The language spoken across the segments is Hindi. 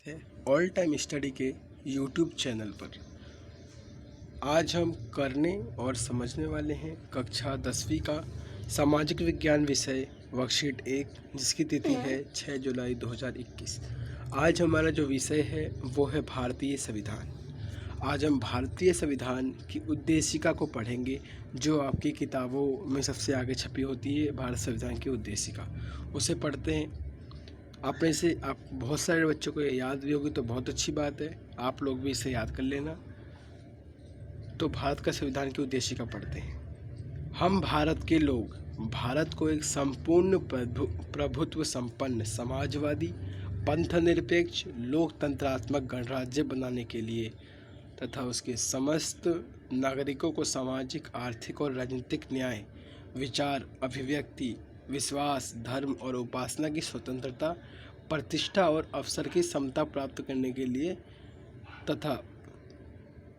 है ऑल टाइम स्टडी के यूट्यूब चैनल पर। आज हम करने और समझने वाले हैं कक्षा 10वीं का सामाजिक विज्ञान विषय वर्कशीट 1, जिसकी तिथि है 6 जुलाई 2021। आज हमारा जो विषय है वो है भारतीय संविधान। आज हम भारतीय संविधान की उद्देशिका को पढ़ेंगे, जो आपकी किताबों में सबसे आगे छपी होती है। भारत संविधान की उद्देशिका, उसे पढ़ते हैं। आप में से आप बहुत सारे बच्चों को याद भी होगी तो बहुत अच्छी बात है, आप लोग भी इसे याद कर लेना। तो भारत का संविधान की उद्देशिका पढ़ते हैं। हम भारत के लोग भारत को एक संपूर्ण प्रभुत्व संपन्न समाजवादी पंथनिरपेक्ष लोकतंत्रात्मक गणराज्य बनाने के लिए तथा उसके समस्त नागरिकों को सामाजिक, आर्थिक और राजनीतिक न्याय, विचार, अभिव्यक्ति, विश्वास, धर्म और उपासना की स्वतंत्रता, प्रतिष्ठा और अवसर की समता प्राप्त करने के लिए तथा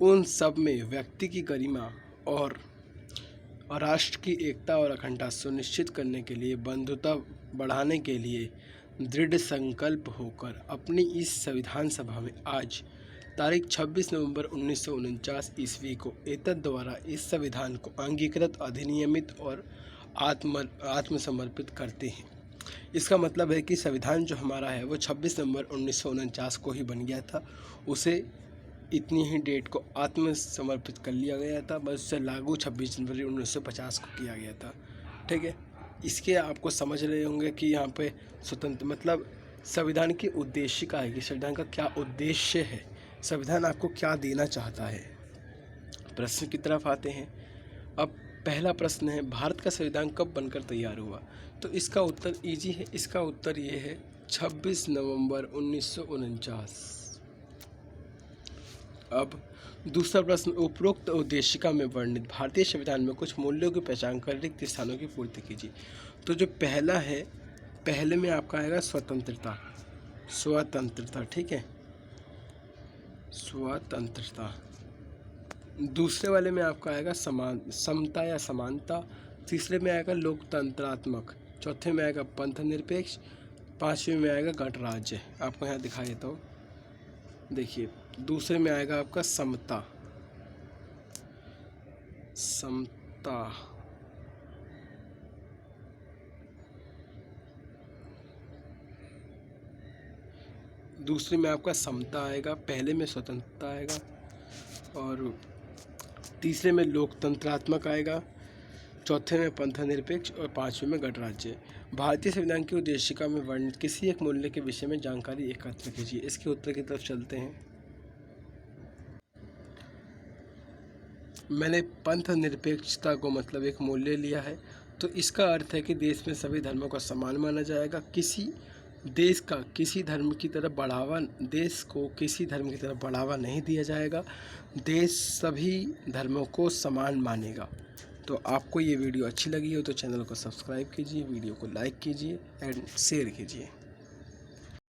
उन सब में व्यक्ति की गरिमा और राष्ट्र की एकता और अखंडता सुनिश्चित करने के लिए बंधुता बढ़ाने के लिए दृढ़ संकल्प होकर अपनी इस संविधान सभा में आज तारीख 26 नवंबर 1949 ईस्वी को एतद द्वारा इस संविधान को अंगीकृत, अधिनियमित और आत्मसमर्पित करते हैं। इसका मतलब है कि संविधान जो हमारा है वो 26 नवंबर 1949 को ही बन गया था। उसे इतनी ही डेट को आत्मसमर्पित कर लिया गया था, बस उसे लागू 26 जनवरी 1950 को किया गया था। ठीक है, इसके आपको समझ रहे होंगे कि यहाँ पे स्वतंत्र मतलब संविधान की उद्देशिका है कि संविधान का क्या उद्देश्य है, संविधान आपको क्या देना चाहता है। प्रश्न की तरफ आते हैं। अब पहला प्रश्न है, भारत का संविधान कब बनकर तैयार हुआ? तो इसका उत्तर इजी है, इसका उत्तर ये है 26 नवंबर 1949। अब दूसरा प्रश्न, उपरोक्त उद्देशिका में वर्णित भारतीय संविधान में कुछ मूल्यों की पहचान कर रिक्त स्थानों की पूर्ति कीजिए। तो जो पहला है, पहले में आपका आएगा स्वतंत्रता, ठीक है, स्वतंत्रता। दूसरे वाले में आपका आएगा समता या समानता। तीसरे में आएगा लोकतंत्रात्मक। चौथे में आएगा पंथ निरपेक्ष। पांचवें में आएगा गणराज्य। आपको यहाँ दिखा देता हूँ, देखिए। दूसरे में आएगा आपका समता। दूसरे में आपका समता आएगा, पहले में स्वतंत्रता आएगा और तीसरे में लोकतंत्रात्मक आएगा, चौथे में पंथ निरपेक्ष और पांचवें में गणराज्य। भारतीय संविधान की उद्देशिका में वर्णित किसी एक मूल्य के विषय में जानकारी एकत्र कीजिए। इसके उत्तर की तरफ चलते हैं। मैंने पंथ निरपेक्षता को मतलब एक मूल्य लिया है, तो इसका अर्थ है कि देश में सभी धर्मों को समान माना जाएगा। देश को किसी धर्म की तरफ बढ़ावा नहीं दिया जाएगा। देश सभी धर्मों को समान मानेगा। तो आपको ये वीडियो अच्छी लगी हो तो चैनल को सब्सक्राइब कीजिए, वीडियो को लाइक कीजिए एंड शेयर कीजिए।